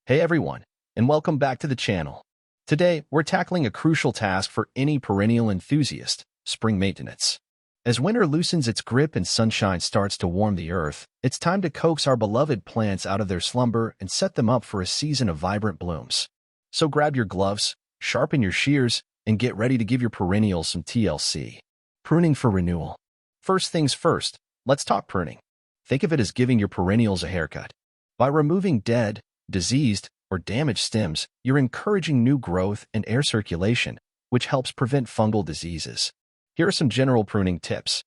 Hey everyone, and welcome back to the channel. Today, we're tackling a crucial task for any perennial enthusiast, spring maintenance. As winter loosens its grip and sunshine starts to warm the earth, it's time to coax our beloved plants out of their slumber and set them up for a season of vibrant blooms. So grab your gloves, sharpen your shears, and get ready to give your perennials some TLC. Pruning for renewal. First things first, let's talk pruning. Think of it as giving your perennials a haircut. By removing dead, diseased, or damaged stems, you're encouraging new growth and air circulation, which helps prevent fungal diseases. Here are some general pruning tips.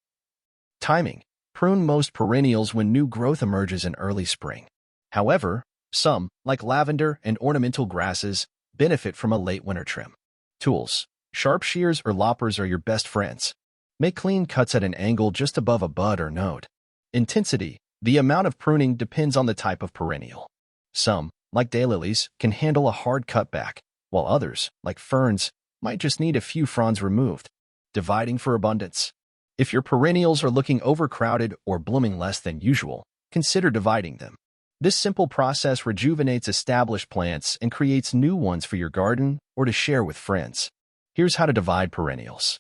Timing. Prune most perennials when new growth emerges in early spring. However, some, like lavender and ornamental grasses, benefit from a late winter trim. Tools. Sharp shears or loppers are your best friends. Make clean cuts at an angle just above a bud or node. Intensity. The amount of pruning depends on the type of perennial. Some, like daylilies, can handle a hard cutback, while others, like ferns, might just need a few fronds removed. Dividing for abundance. If your perennials are looking overcrowded or blooming less than usual, consider dividing them. This simple process rejuvenates established plants and creates new ones for your garden or to share with friends. Here's how to divide perennials.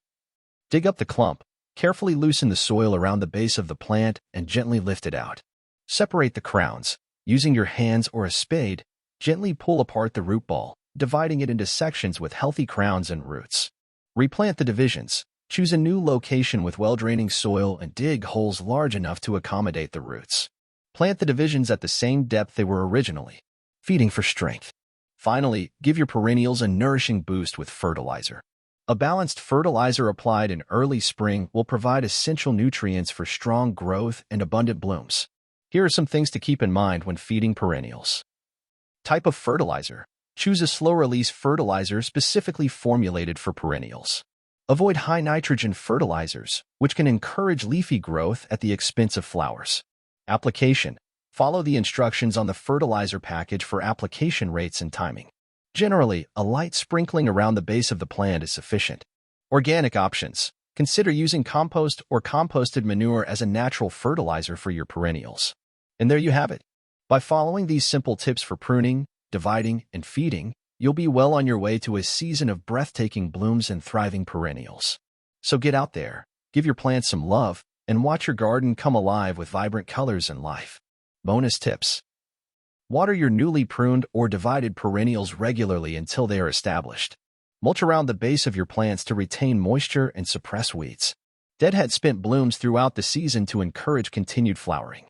Dig up the clump, carefully loosen the soil around the base of the plant and gently lift it out. Separate the crowns. Using your hands or a spade, gently pull apart the root ball, dividing it into sections with healthy crowns and roots. Replant the divisions. Choose a new location with well-draining soil and dig holes large enough to accommodate the roots. Plant the divisions at the same depth they were originally. Feeding for strength. Finally, give your perennials a nourishing boost with fertilizer. A balanced fertilizer applied in early spring will provide essential nutrients for strong growth and abundant blooms. Here are some things to keep in mind when feeding perennials. Type of fertilizer. Choose a slow-release fertilizer specifically formulated for perennials. Avoid high nitrogen fertilizers, which can encourage leafy growth at the expense of flowers. Application. Follow the instructions on the fertilizer package for application rates and timing. Generally, a light sprinkling around the base of the plant is sufficient. Organic options. Consider using compost or composted manure as a natural fertilizer for your perennials. And there you have it. By following these simple tips for pruning, dividing, and feeding, you'll be well on your way to a season of breathtaking blooms and thriving perennials. So get out there, give your plants some love, and watch your garden come alive with vibrant colors and life. Bonus tips. Water your newly pruned or divided perennials regularly until they are established. Mulch around the base of your plants to retain moisture and suppress weeds. Deadhead spent blooms throughout the season to encourage continued flowering.